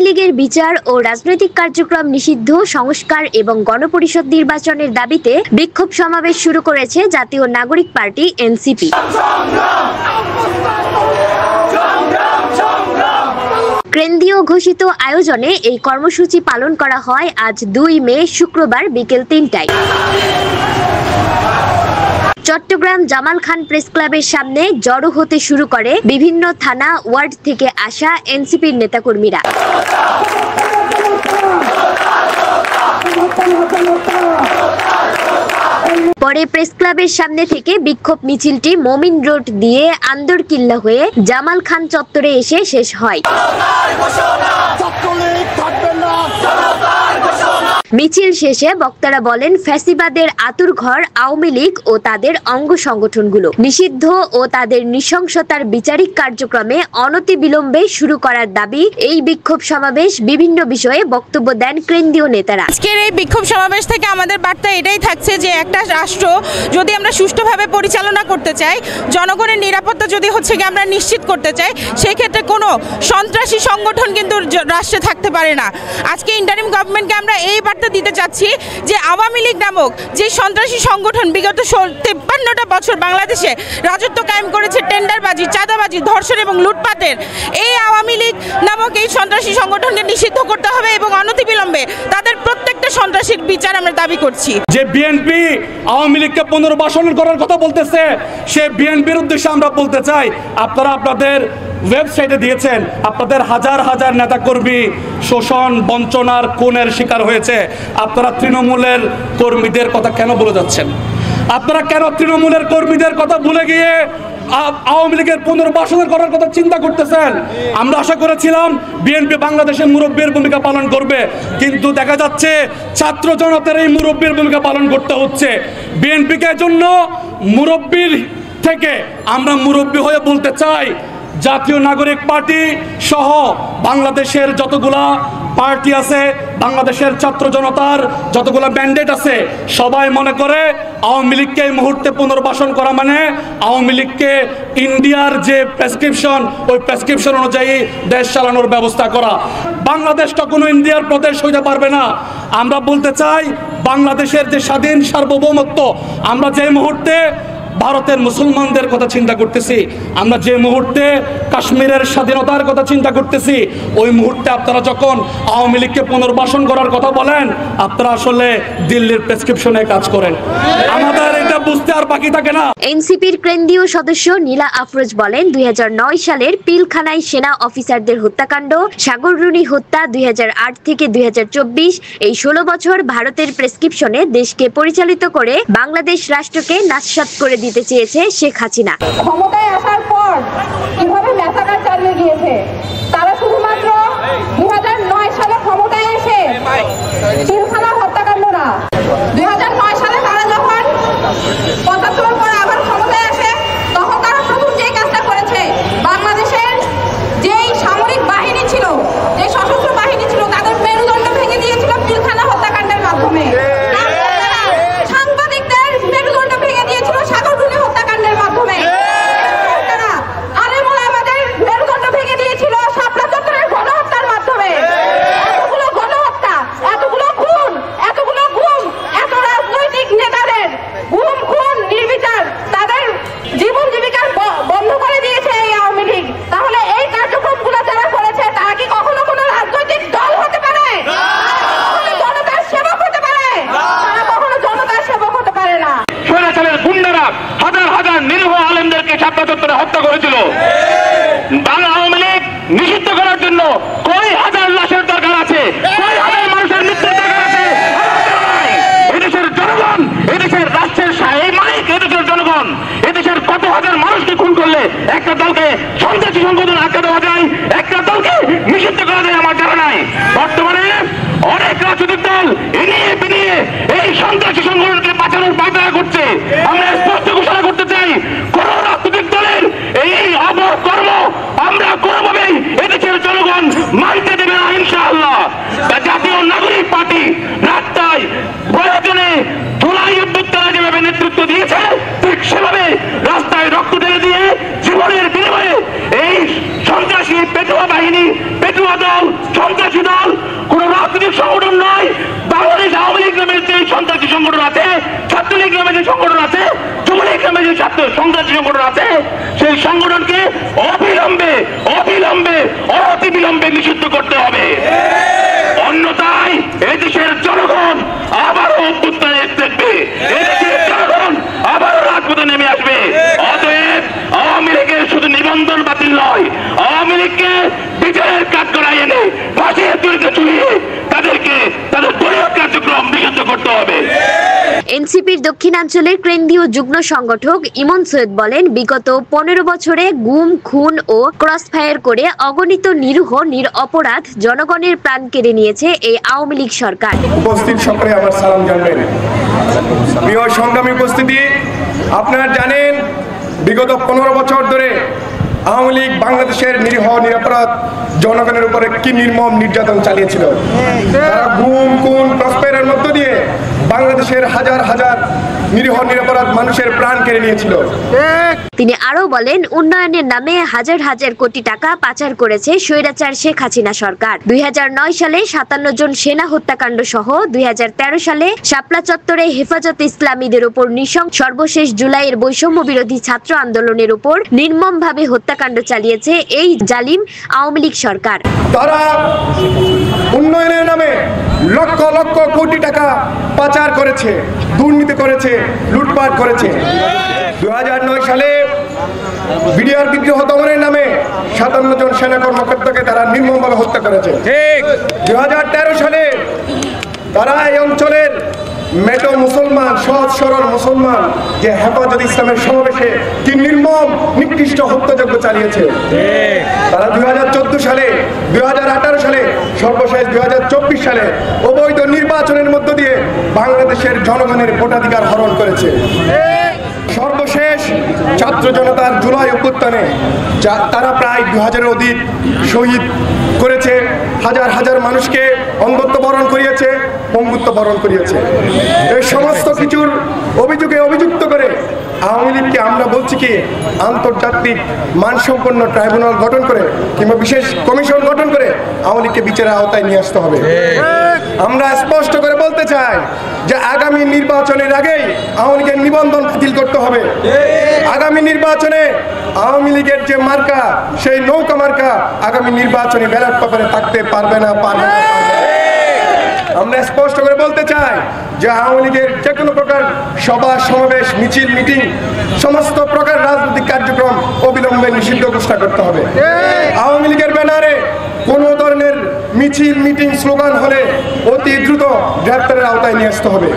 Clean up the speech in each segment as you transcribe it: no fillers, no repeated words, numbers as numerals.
লীগের বিচার ও রাজনৈতিক কার্যক্রম নিষিদ্ধ, সংস্কার এবং গণপরিষদ নির্বাচনের দাবিতে বিক্ষোভ সমাবেশ শুরু করেছে জাতীয় নাগরিক পার্টি এনসিপি। কেন্দ্রীয় ঘোষিত আয়োজনে এই কর্মসূচি পালন করা হয় আজ 2 মে শুক্রবার বিকেল 3টায়। চট্টগ্রাম জামাল খান প্রেস ক্লাবের সামনে জড়ো হতে শুরু করে বিভিন্ন থানা ওয়ার্ড থেকে আসা এনসিপির নেতাকর্মীরা। পরে প্রেস ক্লাবের সামনে থেকে বিক্ষোভ মিছিলটি মোমিন রোড দিয়ে আন্দরকিল্লা হয়ে জামাল খান চত্বরে এসে শেষ হয়। মিছিল শেষে বক্তারা বলেন, ফ্যাসিবাদের আতুরঘর আওয়ামী লীগ ও তাদের অঙ্গ সংগঠনগুলো নিষিদ্ধ ও তাদের নৃশংসতার বিচারিক কার্যক্রমে অনতিবিলম্বে শুরু করার দাবি। এই বিক্ষোভ সমাবেশ বিভিন্ন বিষয়ে বক্তব্য দেন কেন্দ্রীয় নেতারা। আজকের এই বিক্ষোভ সমাবেশ থেকে আমাদের বার্তা এটাই থাকছে যে একটা রাষ্ট্র যদি আমরা সুষ্ঠুভাবে পরিচালনা করতে চাই, জনগণের নিরাপত্তা যদি আমরা নিশ্চিত করতে চাই, সেই ক্ষেত্রে কোনো সন্ত্রাসী সংগঠন কিন্তু রাষ্ট্রে থাকতে পারে না। আজকে ইন্টারিম গভর্নমেন্টকে আমরা এই বার্তা দিতে চাচ্ছি যে আওয়ামী লীগ নামক যে সন্ত্রাসী সংগঠন বিগত 53টা বছর বাংলাদেশে রাজত্ব কায়েম করেছে, টেন্ডারবাজি, চাঁদাবাজি, ধর্ষণ এবং লুটপাটের, এই আওয়ামী লীগ নামক এই সন্ত্রাসী সংগঠনকে নিষিদ্ধ করতে হবে এবং অনতিবিলম্বে তাদের প্রত্যেকটা সন্ত্রাসীর বিচার আমরা দাবি করছি। যে বিএনপি আওয়ামী লীগকে পুনর্বাসন করার কথা বলতেছে, সে বিএনপির উদ্দেশ্যে আমরা বলতে চাই, আপনারা আপনাদের ওয়েবসাইটে দিয়েছেন আপনাদের হাজার হাজার নেতাকর্মী শোষণ, বঞ্চনার, খুনের শিকার হয়েছে। আপনারা তৃণমূলের কর্মীদের কথা কেন ভুলে যাচ্ছেন? আপনারা কেন তৃণমূলের কর্মীদের কথা ভুলে গিয়ে আওয়ামী লীগের পুনর্বাসনের করার কথা চিন্তা করতেছেন? আমরা আশা করেছিলাম বিএনপি বাংলাদেশের মুরব্বীর ভূমিকা পালন করবে, কিন্তু দেখা যাচ্ছে ছাত্র জনতার এই মুরব্বীর ভূমিকা পালন করতে হচ্ছে। বিএনপিকে জন্য মুরব্বীর থেকে আমরা মুরব্বী হয়ে বলতে চাই, জাতীয় নাগরিক পার্টি সহ বাংলাদেশের যতগুলা পার্টি আছে, বাংলাদেশের ছাত্র জনতার যতগুলো ম্যান্ডেট আছে, সবাই মনে করে আওয়ামী লীগকে এই মুহূর্তে পুনর্বাসন করা মানে আওয়ামী লীগকে ইন্ডিয়ার যে প্রেসক্রিপশন, ওই প্রেসক্রিপশন অনুযায়ী দেশ চালানোর ব্যবস্থা করা। বাংলাদেশটা কোনো ইন্ডিয়ার প্রদেশ হইতে পারবে না। আমরা বলতে চাই, বাংলাদেশের যে স্বাধীন সার্বভৌমত্ব, আমরা যে মুহূর্তে ভারতের মুসলমানদের কথা চিন্তা করতেছি, আমরা যে মুহূর্তে কাশ্মীরের স্বাধীনতার কথা চিন্তা করতেছি, ওই মুহূর্তে আপনারা যখন আওয়ামী লীগকে পুনর্বাসন করার কথা বলেন, আপনারা আসলে দিল্লির প্রেসক্রিপশনে কাজ করেন। আমাদের এটা বুঝতে আর বাকি থাকে না। এনসিপির কেন্দ্রীয় সদস্য নীলা আফরোজ বলেন, 2009 সালের পিলখানায় সেনা অফিসারদের হত্যাকাণ্ড, সাগররুনি হত্যা 2008 থেকে 2024, এই 16 বছর ভারতের প্রেসক্রিপশনে দেশকে পরিচালিত করে বাংলাদেশ রাষ্ট্রকে নাশসাত করে দিতে চেয়েছে শেখ হাসিনা। ক্ষমতায় আসার পর কিভাবে ম্যাসাকার চালিয়ে গিয়েছে, তারা শুধুমাত্র 2009 সালে ক্ষমতায় এসে পিলখানা হত্যাকাণ্ড না, 2009 সালে তারা যখন 75 পরে আবার ক্ষমতায় আসে, তখন তারা প্রথম যে কাজটা করেছে, বাংলাদেশের যেই সামরিক বাহিনী ছিল, যে সশস্ত্র বাহিনী ছিল, তাদের মেরুদণ্ড ভেঙে দিয়েছিল পিলখানা হত্যাকাণ্ডের মাধ্যমে। হত্যা করেছিল। বাংলা আওয়ামী লীগ নিষিদ্ধ করার জন্য কয় হাজার লাশের দরকার আছে, কয় হাজার মানুষের মৃত্যুর দরকার আছে। এদেশের জনগণ, এদেশের রাষ্ট্রের এই মালিক, এদেশের জনগণ, এদেশের কত হাজার মানুষকে খুন করলে একটা দলকে সন্ত্রাসী সংগঠন আখ্যা দেওয়া যায়, একটা দলকে নিষিদ্ধ করা যায় আমার জানা নাই। বর্তমানে অনেক রাজনৈতিক দল এনিয়ে বিনিয়ে এই সন্ত্রাসী সংগঠনকে বাঁচানোর পায়তারা করছে। আমরা স্পষ্ট ঘোষণা করতে চাই, কোন রাজনৈতিক দলের এই অপকর্ম আমরা কোনোভাবেই এদেশের জনগণ মানতে দেবে না ইনশাআল্লাহ। জাতীয় নাগরিক পার্টি রাস্তায় প্রয়োজনে ধুলাই উদ্যোক্তারা যেভাবে নেতৃত্ব দিয়েছে, ঠিক সেভাবে রাস্তায় রক্ত ঢেলে দিয়ে জীবনের বিনিময়ে এই সন্ত্রাসী পেটুয়া বাহিনী, পেটুয়া দল, সন্ত্রাসী সন্ত্রাসী সংগঠন আছে সেই সংগঠনকে অনতিবিলম্বে নিষিদ্ধ করতে হবে। অন্যথায় এদেশের জনগণ আবারও অভ্যুত্থানে দেখবে, এদেশের জনগণ আবারও রাজপথে নেমে আসবে। অতএব আওয়ামী লীগের শুধু নিবন্ধন বাতিল নয়, আওয়ামী লীগকে বিচারের কাঠগড়ায় এনে ফাঁসির দড়িতে ঝুলিয়ে তাদেরকে তাদের দলীয় কার্যক্রম নিষিদ্ধ করতে হবে। এনসিপির দক্ষিণাঞ্চলের কেন্দ্রীয় যুগ্ম সংগঠক ইমন সৈয়দ বলেন, বিগত 15 বছরে গুম, খুন ও ক্রসফায়ার করে অগণিত নিরীহ নিরপরাধ জনগণের প্রাণ কেড়ে নিয়েছে এই আওয়ামী লীগ সরকার। উপস্থিত সকলে আমার সালাম জানাবেন। প্রিয় সংগ্রামী উপস্থিতি, আপনারা জানেন বিগত 15 বছর ধরে আওয়ামী লীগ বাংলাদেশের নিরীহ নিরপরাধ জনগণের উপরে কি নির্মম নির্যাতন চালিয়েছিল। তারা গুম, খুন, ক্রসফায়ারের মধ্য দিয়ে বাংলাদেশের হাজার হাজার নিরীহ নিরপরাধ মানুষের প্রাণ কেড়ে নিয়েছিল। তিনি আরো বলেন, উন্নয়নের নামে হাজার হাজার কোটি টাকা পাচার করেছে স্বৈরাচার শেখ হাসিনা সরকার। 2009 সালে 57 জন সেনা হত্যাকাণ্ড সহ 2013 সালে শাপলা চত্বরে হেফাজতে ইসলামীদের উপর নৃশংস, সর্বশেষ জুলাইয়ের বৈষম্য বিরোধী ছাত্র আন্দোলনের উপর নির্মমভাবে হত্যাকাণ্ড চালিয়েছে এই জালিম আওয়ামী লীগ সরকার। তারা উন্নয়নের নামে লক্ষ লক্ষ কোটি টাকা পাচার করেছে, দুর্নীতি করেছে, লুটপাট করেছে। 2009 সালে বিডিআর বিদ্রোহ দমনের নামে 57 জন সেনা কর্মকর্তাকে তারা নির্মমভাবে হত্যা করেছে। 2013 সালে তারা এই অঞ্চলের মেটো মুসলমান, সহজ সরল মুসলমান যে হেফাজত ইসলামের সমাবেশে কি নির্মম নিকৃষ্ট হত্যাযজ্ঞ চালিয়েছে। তারা 2014 সালে, 2018 সালে, সর্বশেষ 2024 সালে অবৈধ নির্বাচনের মধ্য দিয়ে বাংলাদেশের জনগণের ভোটাধিকার হরণ করেছে। সর্বশেষ ছাত্র জনতার জুলাই অভ্যুত্থানে তারা প্রায় 2000-এর অধিক শহীদ করেছে, হাজার হাজার মানুষকে অন্ধত্ব বরণ করিয়েছে, পঙ্গুত্ব বরণ করিয়েছে। এই সমস্ত কিছুর অভিযোগে অভিযুক্ত করে আওয়ামী লীগকে আমরা বলছি কি আন্তর্জাতিক মানসম্পন্ন ট্রাইব্যুনাল গঠন করে কিংবা বিশেষ কমিশন গঠন করে আওয়ামী লীগকে বিচারের আওতায় নিয়ে আসতে হবে। আমরা স্পষ্ট করে বলতে চাই যে আগামী নির্বাচনের আগেই আওয়ামী লীগের নিবন্ধন বাতিল করতে হবে। আগামী নির্বাচনে আওয়ামী লীগের যে মার্কা, সেই নৌকা মার্কা আগামী নির্বাচনে ব্যালট পেপারে থাকতে পারবে না। আমরা স্পষ্ট করে বলতে চাই যে আওয়ামী লীগের যে কোনো প্রকার সভা, সমাবেশ, মিছিল, মিটিং, সমস্ত প্রকার রাজনৈতিক কার্যক্রম অবিলম্বে নিষিদ্ধ ঘোষণা করতে হবে। আওয়ামী লীগের ব্যানারে কোনো ধরনের মিছিল, মিটিং, স্লোগান হলে অতি দ্রুত গ্রেপ্তারের আওতায় নিয়ে আসতে হবে।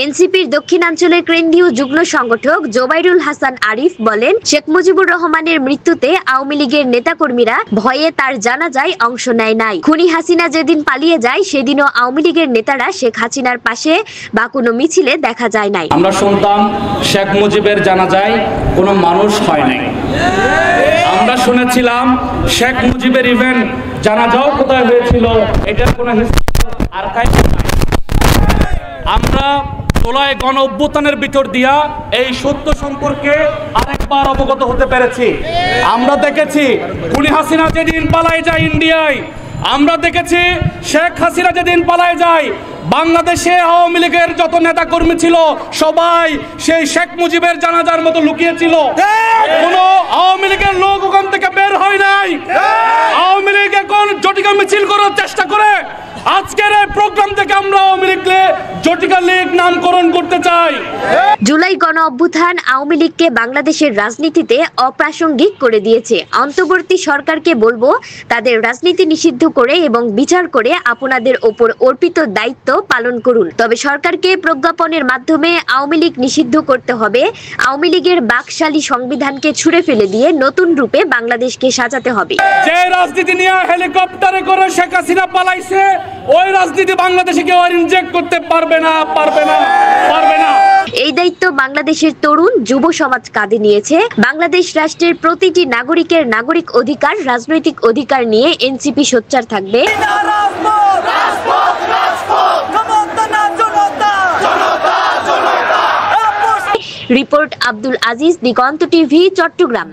এনসিপির দক্ষিণাঞ্চলের কেন্দ্রীয় যুগ্ম সংগঠক জোবাইরুল হাসান আরিফ বলেন, শেখ মুজিবুর রহমানের মৃত্যুতে আওয়ামী লীগের নেতাকর্মীরা ভয়ে তার জানাজায় অংশ নেয় নাই। খুনি হাসিনা যেদিন পালিয়ে যায় সেদিনও আওয়ামী লীগের নেতারা শেখ হাসিনার পাশে বা কোনো মিছিলে দেখা যায় নাই। আমরা শুনতাম শেখ মুজিবের জানাজায় কোনো মানুষ হয় নাই। আমরা শুনেছিলাম শেখ মুজিবের ইভেন্ট জানাজাও কোথায় হয়েছিল এটার কোনো হিস্ট্রিক্যাল আর্কাইভ নাই। আমরা তোলায় গণ অভ্যুত্থানের ভিতর দিয়া এই সত্য সম্পর্কে আরেকবার অবগত হতে পেরেছি। আমরা দেখেছি খুনি হাসিনা যেদিন পালায় যায় ইন্ডিয়ায়, আমরা দেখেছি শেখ হাসিনা যেদিন পালায় যায় বাংলাদেশে আওয়ামী লীগের যত নেতা কর্মী ছিল সবাই সেই শেখ মুজিবের জানাজার মতো লুকিয়েছিল। কোন আওয়ামী লীগের লোক ওখান থেকে বের হয় নাই। আওয়ামী লীগ এখন জটিকা মিছিল করার চেষ্টা করে। আজকের এই প্রোগ্রাম থেকে আমরা আওয়ামী লীগকে জটিকা লীগ নামকরণ করতে চাই। জুলাই গণ অভ্যুত্থান আওয়ামী লীগকে বাংলাদেশের রাজনীতিতে অপ্রাসঙ্গিক করে দিয়েছে। অন্তর্বর্তী সরকারকে বলবো তাদের রাজনীতি নিষিদ্ধ করে এবং বিচার করে আপনাদের ওপর অর্পিত দায়িত্ব পালন করুন। তবে সরকারকে প্রজ্ঞাপনের মাধ্যমে আওয়ামী লীগ নিষিদ্ধ করতে হবে। আওয়ামী লীগের বাকশালী সংবিধানকে ছুঁড়ে ফেলে দিয়ে নতুন রূপে বাংলাদেশকে সাজাতে হবে। যে রাজনীতি নিয়ে হেলিকপ্টারে করে শেখ হাসিনা পালাইছে ওই রাজনীতি বাংলাদেশে কেউ আর ইনজেক্ট করতে পারবে না। এই দায়িত্ব বাংলাদেশের তরুণ যুব সমাজ কাঁধে নিয়েছে। বাংলাদেশ রাষ্ট্রের প্রতিটি নাগরিকের নাগরিক অধিকার, রাজনৈতিক অধিকার নিয়ে এনসিপি সোচ্চার থাকবে। রিপোর্ট আব্দুল আজিজ, দিগন্ত টিভি, চট্টগ্রাম।